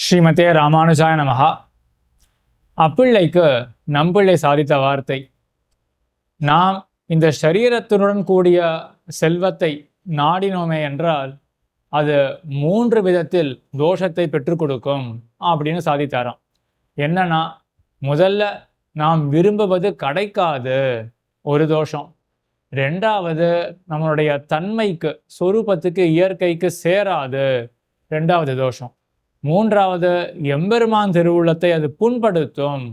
ஸ்ரீமதே ராமானுஜாய நமஹா. அப்பிள்ளைக்கு நம்பிள்ளை சாதித்த வார்த்தை, நாம் இந்த சரீரத்துடன் கூடிய செல்வத்தை நாடினோமே என்றால் அது 3 விதத்தில் தோஷத்தை பெற்றுக் கொடுக்கும் அப்படின்னு சாதித்தாராம். என்னன்னா, முதல்ல நாம் விரும்புவது கிடைக்காது, ஒரு தோஷம். 2வது, நம்மளுடைய தன்மைக்கு, சொரூபத்துக்கு, இயற்கைக்கு சேராது, 2வது தோஷம். 3வது, எம்பெருமான் திருவுள்ளத்தை அது புண்படுத்தும்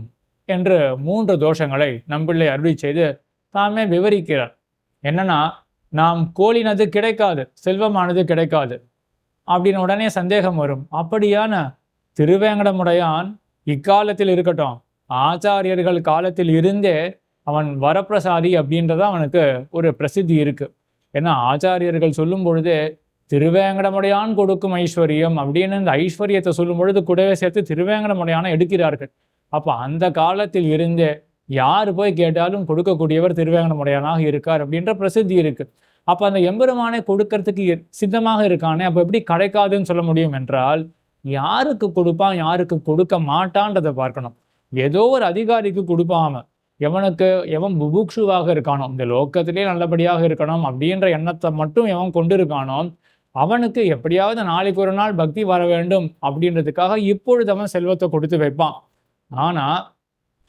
என்று 3 தோஷங்களை நம்பிள்ளை அருளி செய்து தாமே விவரிக்கிறார். என்னன்னா, நாம் கோலினது கிடைக்காது, செல்வமானது கிடைக்காது அப்படின்னு உடனே சந்தேகம் வரும். அப்படியான திருவேங்கடமுடையான் இக்காலத்தில் இருக்கட்டும், ஆச்சாரியர்கள் காலத்தில் இருந்தே அவன் வரப்பிரசாதி அப்படின்றத அவனுக்கு ஒரு பிரசித்தி இருக்கு. ஏன்னா ஆச்சாரியர்கள் சொல்லும் பொழுதே திருவேங்கடமுடையான் கொடுக்கும் ஐஸ்வர்யம் அப்படின்னு இந்த ஐஸ்வர்யத்தை சொல்லும் பொழுது கூடவே சேர்த்து திருவேங்கடமுடையான எடுக்கிறார்கள். அப்போ அந்த காலத்தில் இருந்தே யார் போய் கேட்டாலும் கொடுக்கக்கூடியவர் திருவேங்கடமுடையானாக இருக்கார் அப்படின்ற பிரசித்தி இருக்கு. அப்போ அந்த எம்பெருமானை கொடுக்கறதுக்கு சித்தமாக இருக்கானே, அப்போ எப்படி கிடைக்காதுன்னு சொல்ல முடியும் என்றால், யாருக்கு கொடுப்பான் யாருக்கு கொடுக்க மாட்டான்றதை பார்க்கணும். ஏதோ ஒரு அதிகாரிக்கு கொடுப்பாம, எவன் புபுக்ஷுவாக இருக்கானோ, இந்த லோக்கத்திலே நல்லபடியாக இருக்கணும் அப்படின்ற எண்ணத்தை மட்டும் எவன் கொண்டு இருக்கானோ, அவனுக்கு எப்படியாவது நாளைக்கு ஒரு நாள் பக்தி வர வேண்டும் அப்படின்றதுக்காக இப்பொழுது அவன் செல்வத்தை கொடுத்து வைப்பான். ஆனா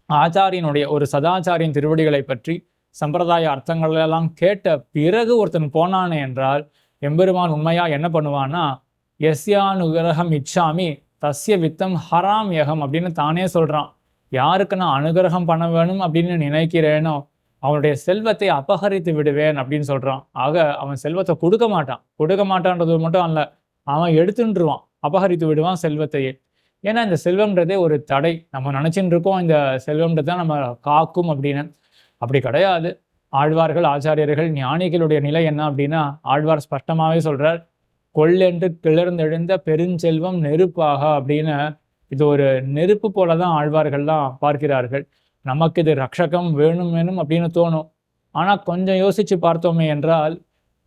ஆச்சாரியனுடைய ஒரு சதாச்சாரியின் திருவடிகளை பற்றி சம்பிரதாய அர்த்தங்கள் எல்லாம் கேட்ட பிறகு ஒருத்தன் போனானே என்றால், எம்பெருமான் உண்மையா என்ன பண்ணுவான்னா, எஸ்யானுகிரகம் இச்சாமி தஸ்ய வித்தம் ஹராம் யகம் அப்படின்னு தானே சொல்றான். யாருக்கு நான் அனுகிரகம் பண்ண வேணும் அப்படின்னு நினைக்கிறேனோ அவனுடைய செல்வத்தை அபகரித்து விடுவேன் அப்படின்னு சொல்றான். ஆக அவன் செல்வத்தை கொடுக்க மாட்டான்றது மட்டும் அல்ல, அவன் எடுத்துருவான், அபகரித்து விடுவான் செல்வத்தையே. ஏன்னா இந்த செல்வம்ன்றதே ஒரு தடை. நம்ம நினைச்சுட்டு இருக்கோம் இந்த செல்வம்ன்றதான் நம்ம காக்கும் அப்படின்னு. அப்படி கிடையாது. ஆழ்வார்கள், ஆச்சாரியர்கள், ஞானிகளுடைய நிலை என்ன அப்படின்னா, ஆழ்வார் ஸ்பஷ்டமாவே சொல்றார், கொள்ளென்று கிளர்ந்தெழுந்த பெருஞ்செல்வம் நெருப்பாக அப்படின்னு. இது ஒரு நெருப்பு போலதான் ஆழ்வார்கள்லாம் பார்க்கிறார்கள். நமக்கு இது ரக்ஷகம் வேணும் அப்படின்னு தோணும். ஆனா கொஞ்சம் யோசிச்சு பார்த்தோமே என்றால்,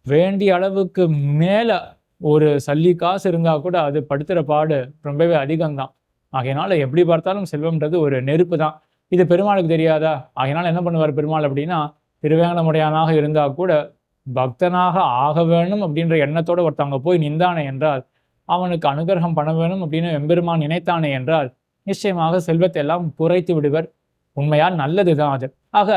வேண்டிய அளவுக்கு மேல ஒரு சல்லி காசு இருந்தா கூட அது படுத்துற பாடு ரொம்பவே அதிகம்தான். ஆகையினால எப்படி பார்த்தாலும் செல்வம்ன்றது ஒரு நெருப்பு தான். இது பெருமாளுக்கு தெரியாதா? ஆகையினால என்ன பண்ணுவார் பெருமாள் அப்படின்னா, திருவேங்கடமுடையானாக இருந்தா கூட பக்தனாக ஆக வேணும் அப்படின்ற எண்ணத்தோட ஒருத்தவங்க போய் நின்றானே என்றால், அவனுக்கு அனுகிரகம் பண்ண வேணும் அப்படின்னு எம்பெருமான் நினைத்தானே என்றால், நிச்சயமாக செல்வத்தை எல்லாம் குறைத்து விடுவர். உண்மையா நல்லதுதான் அது. ஆக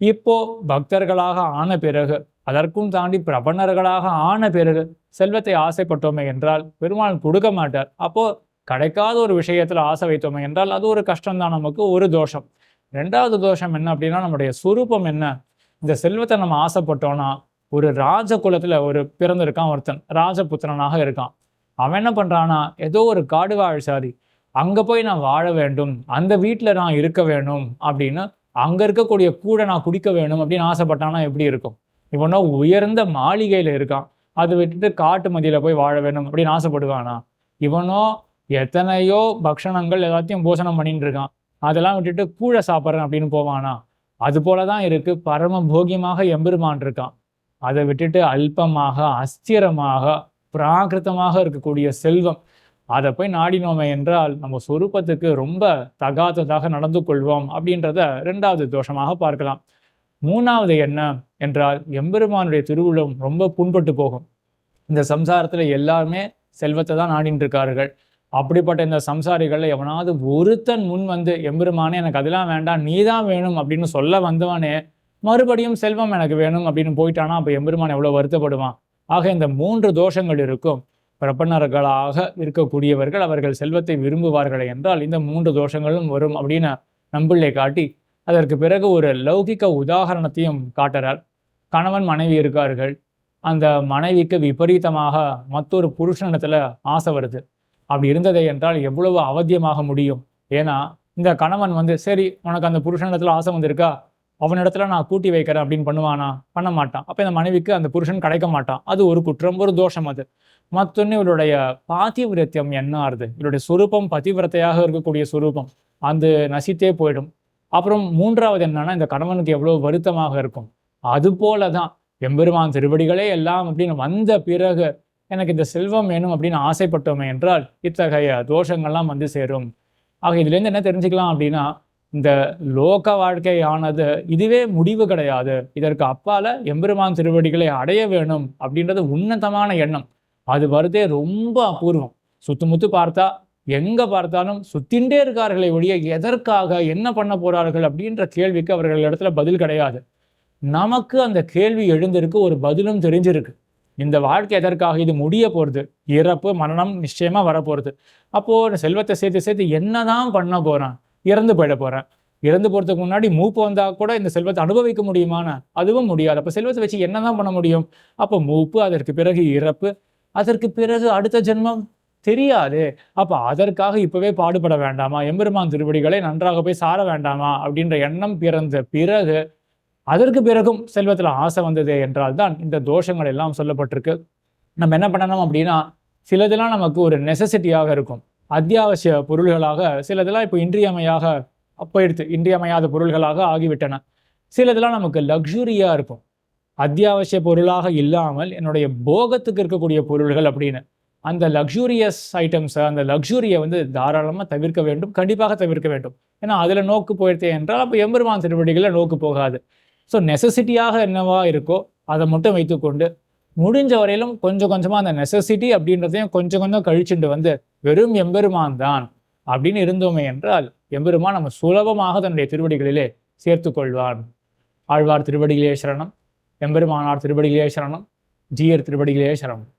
இப்போ பக்தர்களாக ஆன பிறகு, அதற்கும் தாண்டி பிரபன்னர்களாக ஆன பிறகு செல்வத்தை ஆசைப்பட்டோமே என்றால் பெருமாள் கொடுக்க மாட்டார். அப்போ கிடைக்காத ஒரு விஷயத்துல ஆசை வைத்தோமே என்றால் அது ஒரு கஷ்டம்தான், நமக்கு ஒரு தோஷம். 2வது தோஷம் என்ன அப்படின்னா, நம்முடைய சுரூபம் என்ன. இந்த செல்வத்தை நம்ம ஆசைப்பட்டோம்னா, ஒரு ராஜ குலத்துல ஒரு பிறந்திருக்கான் ஒருத்தன், ராஜபுத்திரனாக இருக்கான். அவன் என்ன பண்றானா, ஏதோ ஒரு காடுவாழ் சாதி, அங்க போய் நான் வாழ வேண்டும், அந்த வீட்டுல நான் இருக்க வேணும் அப்படின்னு, அங்க இருக்கக்கூடிய கூட நான் குடிக்க வேணும் அப்படின்னு ஆசைப்பட்டானா எப்படி இருக்கும்? இவனோ உயர்ந்த மாளிகையில இருக்கான், அதை விட்டுட்டு காட்டு மதியில போய் வாழ வேணும் அப்படின்னு ஆசைப்படுவானா? இவனோ எத்தனையோ பக்ஷணங்கள் எல்லாத்தையும் போஷணம் பண்ணிட்டு இருக்கான், அதெல்லாம் விட்டுட்டு கூழை சாப்பிட்றேன் அப்படின்னு போவானா? அது போலதான் இருக்கு பரம போகியமாக எம்பெருமான் இருக்கான். அதை விட்டுட்டு அல்பமாக, அஸ்திரமாக, பிராகிருத்தமாக இருக்கக்கூடிய செல்வம், அதை போய் நாடினோமே என்றால் நம்ம சொரூபத்துக்கு ரொம்ப தகாததாக நடந்து கொள்வோம் அப்படின்றத 2வது தோஷமாக பார்க்கலாம். 3வது என்ன என்றால், எம்பெருமானுடைய திருவுள்ளம் ரொம்ப புண்பட்டு போகும். இந்த சம்சாரத்துல எல்லாருமே செல்வத்தை தான் நாடின்னு இருக்கார்கள். அப்படிப்பட்ட இந்த சம்சாரிகள்ல எவனாவது ஒருத்தன் முன் வந்து, எம்பெருமானே எனக்கு அதெல்லாம் வேண்டாம், நீதான் வேணும் அப்படின்னு சொல்ல வந்தவனே மறுபடியும் செல்வம் எனக்கு வேணும் அப்படின்னு போயிட்டானா அப்ப எம்பெருமான் எவ்வளவு வருத்தப்படுவான். ஆக இந்த 3 தோஷங்கள் இருக்கும். பிரபன்னர்களாக இருக்கக்கூடியவர்கள் அவர்கள் செல்வத்தை விரும்புவார்கள் என்றால் இந்த 3 தோஷங்களும் வரும் அப்படின்னு நம்பிள்ளை காட்டி, அதற்கு பிறகு ஒரு லௌகிக்க உதாகரணத்தையும் காட்டுறார். கணவன் மனைவி இருக்கார்கள். அந்த மனைவிக்கு விபரீதமாக மற்றொரு புருஷனிடத்துல ஆசை வருது. அப்படி இருந்ததை என்றால் எவ்வளவு அவத்தியமாக முடியும். ஏன்னா இந்த கணவன் வந்து, சரி உனக்கு அந்த புருஷனிடத்துல ஆசை வந்திருக்கா, அவனிடத்துல நான் கூட்டி வைக்கிறேன் அப்படின்னு பண்ணுவானா? பண்ண மாட்டான். அப்ப இந்த மனைவிக்கு அந்த புருஷன் கிடைக்க மாட்டான். அது ஒரு குற்றம், ஒரு தோஷம். அது மற்றொன்னு இவருடைய பாதிவிரத்தியம் என்ன ஆறுது, இவருடைய சுரூபம் பதிவிரத்தையாக இருக்கக்கூடிய சுரூபம் அந்த நசித்தே போயிடும். அப்புறம் 3வது என்னன்னா, இந்த கணவனுக்கு எவ்வளவு வருத்தமாக இருக்கும். அது போலதான் எம்பெருமான் திருவடிகளே எல்லாம் அப்படின்னு வந்த பிறகு எனக்கு இந்த செல்வம் வேணும் அப்படின்னு ஆசைப்பட்டோமே என்றால் இத்தகைய தோஷங்கள்லாம் வந்து சேரும். ஆக இதுலேருந்து என்ன தெரிஞ்சுக்கலாம் அப்படின்னா, இந்த லோக வாழ்க்கையானது இதுவே முடிவு கிடையாது. இதற்கு அப்பால எம்பெருமான் திருவடிகளை அடைய வேணும் அப்படின்றது உன்னதமான எண்ணம். அது வருதே ரொம்ப அபூர்வம். சுத்துமுத்து பார்த்தா எங்க பார்த்தாலும் சுத்தின்டே இருக்கார்களே ஒழிய எதற்காக என்ன பண்ண போறார்கள் அப்படின்ற கேள்விக்கு அவர்கள் இடத்துல பதில் கிடையாது. நமக்கு அந்த கேள்வி எழுந்திருக்கு, ஒரு பதிலும் தெரிஞ்சிருக்கு. இந்த வாழ்க்கை எதற்காக? இது முடிய போறது. இறப்பு மரணம் நிச்சயமா வரப்போறது. அப்போ செல்வத்தை சேர்த்து சேர்த்து என்னதான் பண்ண போறேன்? இறந்து போயிட போறேன். இறந்து போறதுக்கு முன்னாடி மூப்பு வந்தா கூட இந்த செல்வத்தை அனுபவிக்க முடியுமானா? அதுவும் முடியாது. அப்ப செல்வத்தை வச்சு என்னதான் பண்ண முடியும்? அப்போ மூப்பு, அதற்கு பிறகு இறப்பு, அதற்கு பிறகு அடுத்த ஜென்மம் தெரியாது. அப்ப அதற்காக இப்பவே பாடுபட வேண்டாமா? எம்பெருமான் திருவடிகளை நன்றாக போய் சார வேண்டாமா? அப்படின்ற எண்ணம் பிறந்த பிறகு அதற்கு பிறகும் செல்வத்துல ஆசை வந்ததே என்றால் தான் இந்த தோஷங்கள் எல்லாம் சொல்லப்பட்டிருக்கு. நம்ம என்ன பண்ணணும் அப்படின்னா, சிலதெல்லாம் நமக்கு ஒரு நெசசிட்டியாக இருக்கும். அத்தியாவசிய பொருள்களாக சிலதெல்லாம் இப்போ இன்றியமையாத பொருள்களாக ஆகிவிட்டன. சிலதெல்லாம் நமக்கு லக்ஸுரியா இருக்கும். அத்தியாவசிய பொருளாக இல்லாமல் என்னுடைய போகத்துக்கு இருக்கக்கூடிய பொருள்கள் அப்படின்னு அந்த லக்ஸூரியஸ் ஐட்டம்ஸை, அந்த லக்ஸூரியை வந்து தாராளமாக தவிர்க்க வேண்டும். கண்டிப்பாக தவிர்க்க வேண்டும். ஏன்னா அதில் நோக்கு போயிடுதே என்றால் அப்போ எம்பெருமான் திருவடிகளில் நோக்கு போகாது. ஸோ நெசசிட்டியாக என்னவா இருக்கோ அதை மட்டும் வைத்துக்கொண்டு முடிஞ்ச வரையிலும் கொஞ்சம் கொஞ்சமாக அந்த நெசசிட்டி அப்படின்றதையும் கொஞ்சம் கொஞ்சம் கழிச்சுட்டு வந்து வெறும் எம்பெருமான் தான் அப்படின்னு இருந்தோமே என்றால் எம்பெருமான் நம்ம சுலபமாக தன்னுடைய திருவடிகளிலே சேர்த்து கொள்வான். ஆழ்வார் திருவடிகளே சரணம், எம்பெருமானார் திருவடிகளே சரணம், ஜீயர் திருவடிகளே சரணம்.